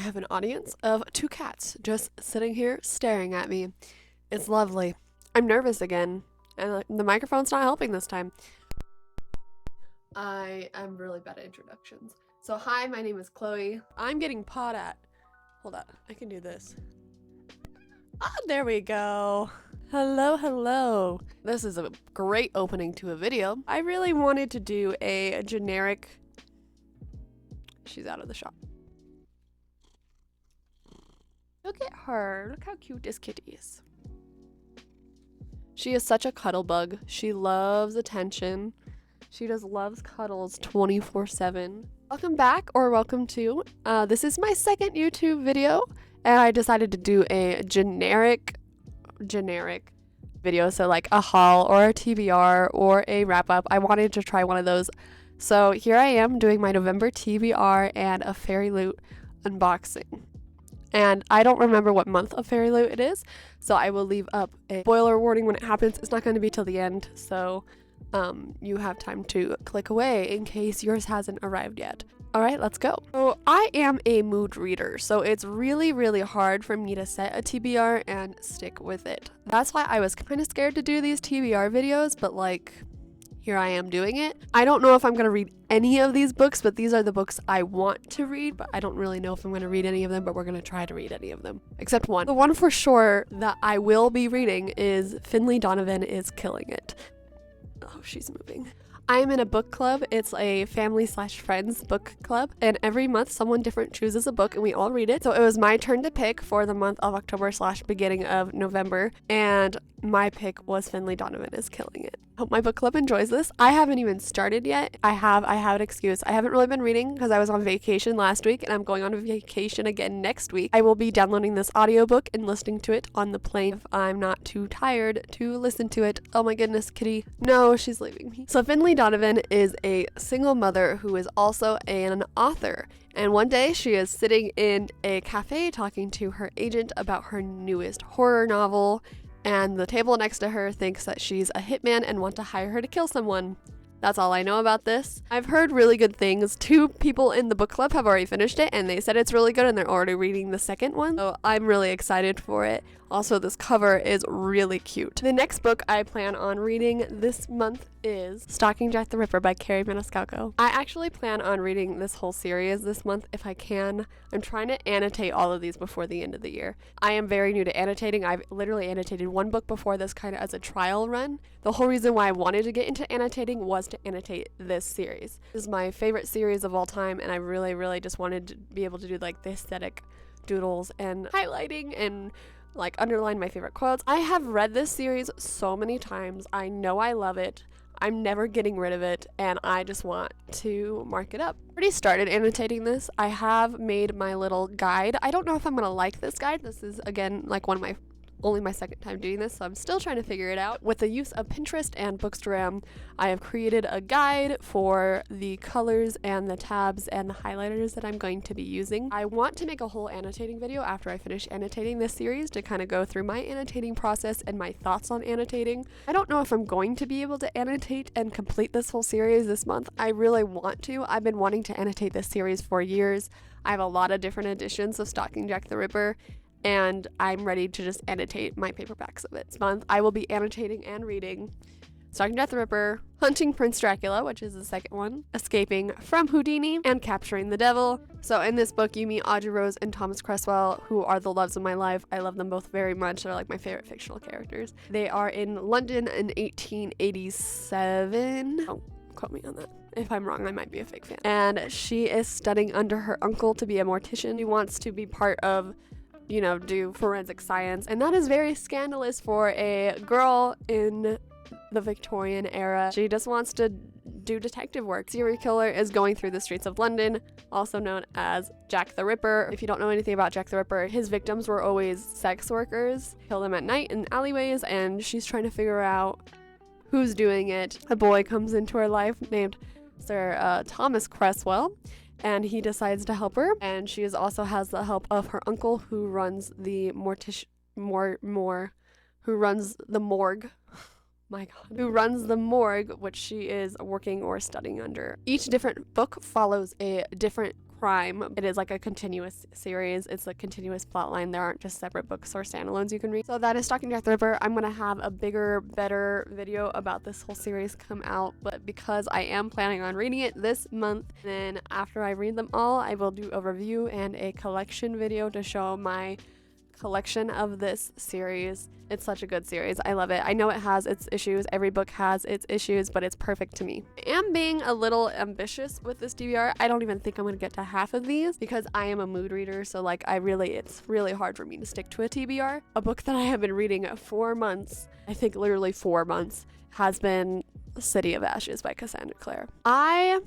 have an audience of 2 cats just sitting here staring at me. It's lovely. I'm nervous again, and the microphone's not helping this time. I am really bad at introductions. So hi, my name is Chloe. I'm getting pawed at. Hold on, I can do this. Ah, there we go. Hello, hello. This is a great opening to a video. I really wanted to do a generic... She's out of the shop. Look at her. Look how cute this kitty is. She is such a cuddle bug. She loves attention. She just loves cuddles 24/7. Welcome back, or welcome to. This is my second YouTube video, and I decided to do a generic video. So like a haul or a TBR or a wrap up. I wanted to try one of those. So here I am doing my November TBR and a Fairyloot unboxing. And I don't remember what month of Fairyloot it is, so I will leave up a spoiler warning when it happens. It's not going to be till the end, so you have time to click away in case yours hasn't arrived yet. All right, let's go. So I am a mood reader, so it's really hard for me to set a TBR and stick with it. That's why I was kind of scared to do these TBR videos, but like, here I am doing it. I don't know if I'm going to read any of these books, but these are the books I want to read, but I don't really know if I'm going to read any of them, but we're going to try to read any of them, except one. The one for sure that I will be reading is Finley Donovan is Killing It. Oh, she's moving. I am in a book club. It's a family/friends book club, and every month someone different chooses a book and we all read it. So it was my turn to pick for the month of October/beginning of November, and my pick was Finley Donovan is Killing It. Hope my book club enjoys this. I haven't even started yet. I have an excuse. I haven't really been reading because I was on vacation last week, and I'm going on vacation again next week. I will be downloading this audiobook and listening to it on the plane if I'm not too tired to listen to it. Oh my goodness, kitty. No, she's leaving me. So Finley Donovan is a single mother who is also an author. And one day she is sitting in a cafe talking to her agent about her newest horror novel, and the table next to her thinks that she's a hitman and want to hire her to kill someone. That's all I know about this. I've heard really good things. 2 people in the book club have already finished it, and they said it's really good, and they're already reading the second one. So I'm really excited for it. Also, this cover is really cute. The next book I plan on reading this month is Stalking Jack the Ripper by Carrie Maniscalco. I actually plan on reading this whole series this month if I can. I'm trying to annotate all of these before the end of the year. I am very new to annotating. I've literally annotated one book before this, kind of as a trial run. The whole reason why I wanted to get into annotating was to annotate this series. This is my favorite series of all time, and I really just wanted to be able to do like the aesthetic doodles and highlighting and like underline my favorite quotes. I have read this series so many times. I know I love it. I'm never getting rid of it, and I just want to mark it up. I already started annotating this. I have made my little guide. I don't know if I'm gonna like this guide. This is again like only my second time doing this, so I'm still trying to figure it out. With the use of Pinterest and Bookstagram, I have created a guide for the colors and the tabs and the highlighters that I'm going to be using. I want to make a whole annotating video after I finish annotating this series to kind of go through my annotating process and my thoughts on annotating. I don't know if I'm going to be able to annotate and complete this whole series this month. I really want to. I've been wanting to annotate this series for years. I have a lot of different editions of Stalking Jack the Ripper, and I'm ready to just annotate my paperbacks of it. This month, I will be annotating and reading Stalking Jack the Ripper, Hunting Prince Dracula, which is the second one, Escaping from Houdini, and Capturing the Devil. So in this book, you meet Audrey Rose and Thomas Cresswell, who are the loves of my life. I love them both very much. They're like my favorite fictional characters. They are in London in 1887. Don't quote me on that. If I'm wrong, I might be a fake fan. And she is studying under her uncle to be a mortician. She wants to be part of, you know, do forensic science, and that is very scandalous for a girl in the Victorian era. She just wants to do detective work. Serial killer is going through the streets of London, also known as Jack the Ripper. If you don't know anything about Jack the Ripper, his victims were always sex workers. Kill them at night in alleyways, and she's trying to figure out who's doing it. A boy comes into her life named Sir Thomas Cresswell, and he decides to help her, and she also has the help of her uncle, who runs the morgue, which she is working or studying under. Each different book follows a different crime. It is like a continuous series. It's a continuous plot line. There aren't just separate books or standalones you can read. So that is Stalking Jack the Ripper. I'm gonna have a bigger, better video about this whole series come out, but because I am planning on reading it this month, then after I read them all, I will do a review and a collection video to show my collection of this series. It's such a good series. I love it. I know it has its issues. Every book has its issues, but it's perfect to me. I am being a little ambitious with this TBR. I don't even think I'm gonna get to half of these because I am a mood reader, so like it's really hard for me to stick to a TBR. A book that I have been reading 4 months, I think literally 4 months, has been City of Ashes by Cassandra Clare. I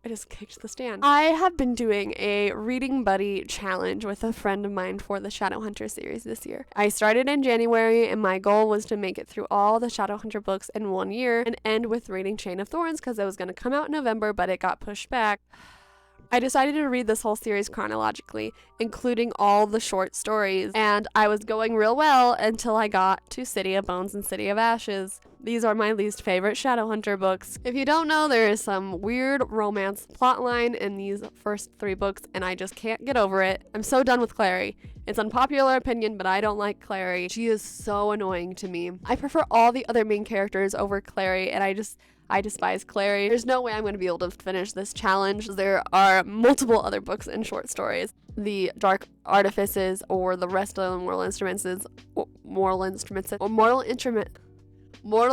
just kicked the stand. I have been doing a reading buddy challenge with a friend of mine for the Shadowhunter series this year. I started in January and my goal was to make it through all the Shadowhunter books in 1 year and end with reading Chain of Thorns because it was going to come out in November, but it got pushed back. I decided to read this whole series chronologically, including all the short stories, and I was going real well until I got to City of Bones and City of Ashes. These are my least favorite Shadowhunter books. If you don't know, there is some weird romance plotline in these first 3 books, and I just can't get over it. I'm so done with Clary. It's unpopular opinion, but I don't like Clary. She is so annoying to me. I prefer all the other main characters over Clary, and I despise Clary. There's no way I'm going to be able to finish this challenge. There are multiple other books and short stories. The Dark Artifices or the rest of the Mortal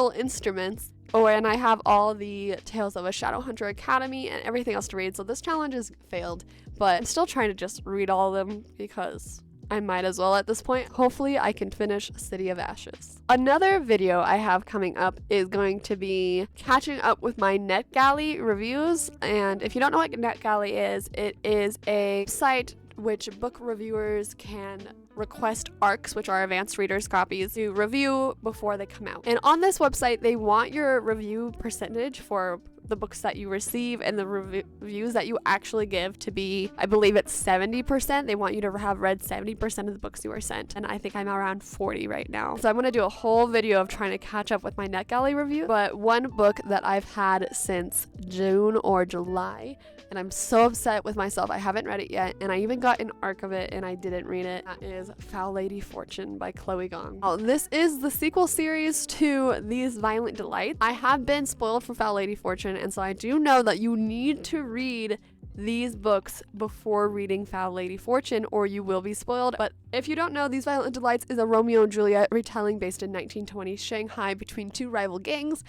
Instruments. Oh, and I have all the Tales of a Shadowhunter Academy and everything else to read. So this challenge has failed, but I'm still trying to just read all of them because I might as well at this point. Hopefully I can finish City of Ashes. Another video I have coming up is going to be catching up with my NetGalley reviews. And if you don't know what NetGalley is, it is a site which book reviewers can request ARCs, which are advanced readers copies, to review before they come out. And on this website, they want your review percentage for the books that you receive and the reviews that you actually give to be, I believe it's 70%. They want you to have read 70% of the books you are sent, and I think I'm around 40 right now. So I'm going to do a whole video of trying to catch up with my NetGalley review. But one book that I've had since June or July, and I'm so upset with myself, I haven't read it yet, and I even got an ARC of it and I didn't read it. That is Foul Lady Fortune by Chloe Gong. Oh, this is the sequel series to These Violent Delights. I have been spoiled for Foul Lady Fortune, and so I do know that you need to read these books before reading Foul Lady Fortune or you will be spoiled. But if you don't know, These Violent Delights is a Romeo and Juliet retelling based in 1920s Shanghai between 2 rival gangs.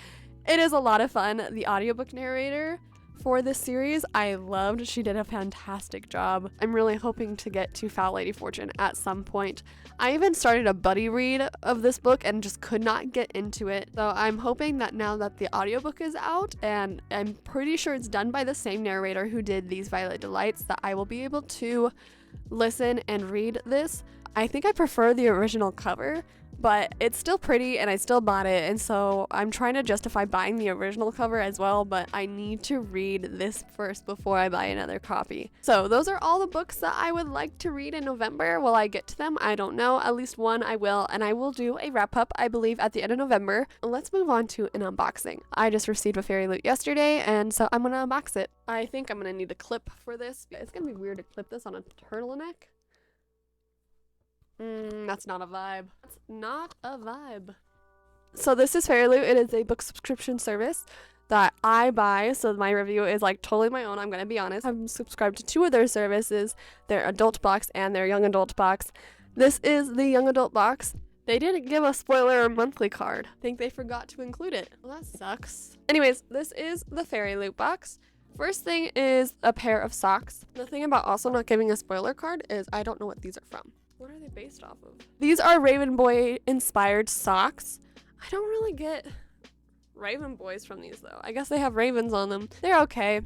It is a lot of fun. The audiobook narrator for this series I loved. She did a fantastic job. I'm really hoping to get to Foul Lady Fortune at some point. I even started a buddy read of this book and just could not get into it. So I'm hoping that now that the audiobook is out, and I'm pretty sure it's done by the same narrator who did These Violet Delights, that I will be able to listen and read this. I think I prefer the original cover, but it's still pretty and I still bought it, and so I'm trying to justify buying the original cover as well, but I need to read this first before I buy another copy. So those are all the books that I would like to read in November. Will I get to them? I don't know. At least one I will, and I will do a wrap up, I believe, at the end of November. Let's move on to an unboxing. I just received a Fairyloot yesterday, and so I'm gonna unbox it. I think I'm gonna need a clip for this. It's gonna be weird to clip this on a turtleneck. That's not a vibe. That's not a vibe. So this is Fairyloot. It is a book subscription service that I buy, so my review is like totally my own. I'm gonna be honest. I'm subscribed to 2 of their services, their adult box and their young adult box. This is the young adult box. They didn't give a spoiler or monthly card. I think they forgot to include it. Well, that sucks. Anyways, this is the Fairyloot box. First thing is a pair of socks. The thing about also not giving a spoiler card is I don't know what these are from. What are they based off of? These are Raven Boy inspired socks. I don't really get Raven Boys from these though. I guess they have ravens on them. They're okay.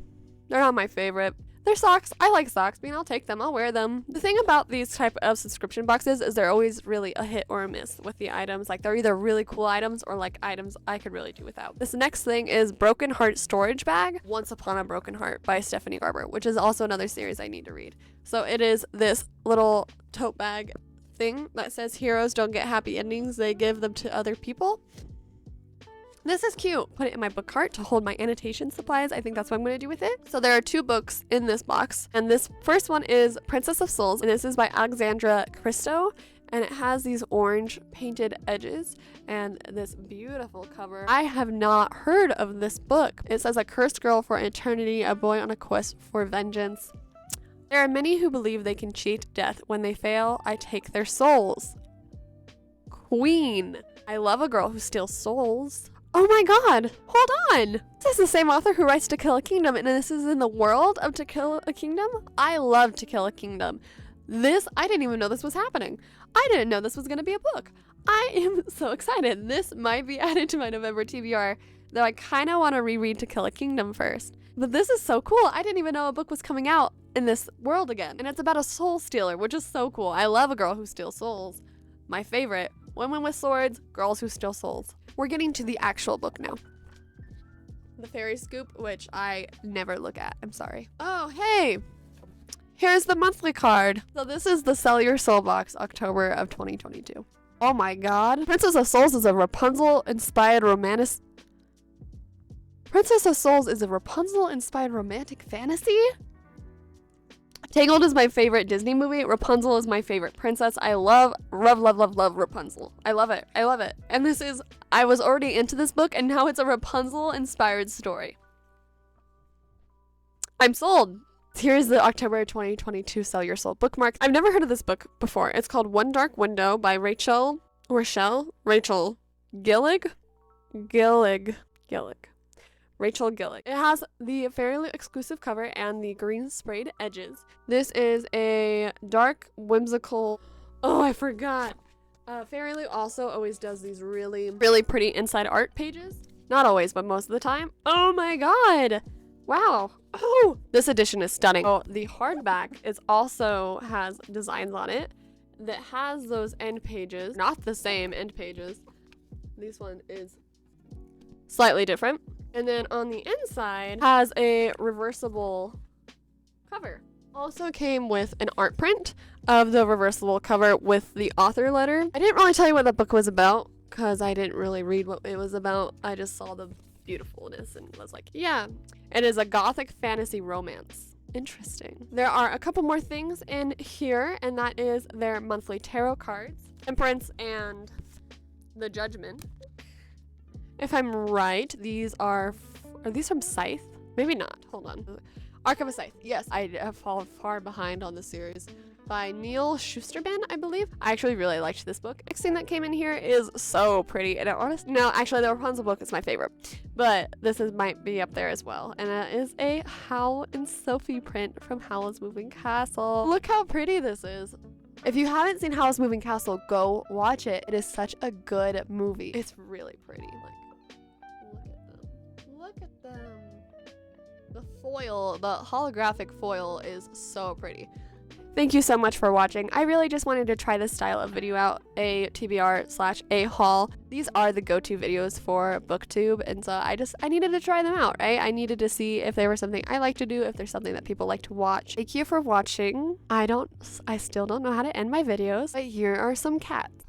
They're not my favorite. They're socks. I like socks. I mean, I'll take them. I'll wear them. The thing about these type of subscription boxes is they're always really a hit or a miss with the items. Like, they're either really cool items or like items I could really do without. This next thing is Broken Heart Storage Bag, Once Upon a Broken Heart by Stephanie Garber, which is also another series I need to read. So it is this little tote bag thing that says heroes don't get happy endings, they give them to other people. This is cute. Put it in my book cart to hold my annotation supplies. I think that's what I'm going to do with it. So there are 2 books in this box. And this first one is Princess of Souls. And this is by Alexandra Christo. And it has these orange painted edges and this beautiful cover. I have not heard of this book. It says, a cursed girl for eternity, a boy on a quest for vengeance. There are many who believe they can cheat death. When they fail, I take their souls. Queen. I love a girl who steals souls. Oh my god, hold on. This is the same author who writes To Kill a Kingdom, and this is in the world of To Kill a Kingdom? I love To Kill a Kingdom. I didn't even know this was happening. I didn't know this was going to be a book. I am so excited. This might be added to my November TBR, though I kind of want to reread To Kill a Kingdom first. But this is so cool. I didn't even know a book was coming out in this world again. And it's about a soul stealer, which is so cool. I love a girl who steals souls. My favorite. Women with swords, girls who steal souls. We're getting to the actual book now. The Fairy Scoop, which I never look at. I'm sorry. Oh, hey. Here's the monthly card. So this is the Sell Your Soul box, October of 2022. Oh my god. Princess of Souls is a Rapunzel-inspired romantic... Princess of Souls is a Rapunzel-inspired romantic fantasy? Tangled is my favorite Disney movie. Rapunzel is my favorite princess. I love Rapunzel. I love it. I love it. And I was already into this book, and now it's a Rapunzel-inspired story. I'm sold. Here's the October 2022 Sell Your Soul bookmark. I've never heard of this book before. It's called One Dark Window by Rachel Gillig. Rachel Gillig. It has the Fairyloot exclusive cover and the green sprayed edges. This is a dark, whimsical... Oh, I forgot. Fairyloot also always does these really pretty inside art pages. Not always, but most of the time. Oh my god! Wow. Oh, this edition is stunning. Oh, the hardback also has designs on it that has those end pages. Not the same end pages. This one is slightly different. And then on the inside has a reversible cover. Also came with an art print of the reversible cover with the author letter. I didn't really tell you what the book was about because I didn't really read what it was about. I just saw the beautifulness and was like, yeah. It is a gothic fantasy romance. Interesting. There are a couple more things in here, and that is their monthly tarot cards, Temperance and the Judgment. If I'm right, these are these from Scythe? Maybe not. Hold on. Arc of a Scythe. Yes, I have fallen far behind on the series. By Neil Schusterman, I believe. I actually really liked this book. Next thing that came in here is so pretty. And actually, the Rapunzel book is my favorite. But this might be up there as well. And it is a Howl and Sophie print from Howl's Moving Castle. Look how pretty this is. If you haven't seen Howl's Moving Castle, go watch it. It is such a good movie. It's really pretty. Look at them. The foil, the holographic foil is so pretty. Thank you so much for watching. I really just wanted to try this style of video out, a TBR/a haul. These are the go-to videos for BookTube, and so I needed to try them out, right? I needed to see if they were something I like to do, if there's something that people like to watch. Thank you for watching. I still don't know how to end my videos, but here are some cats.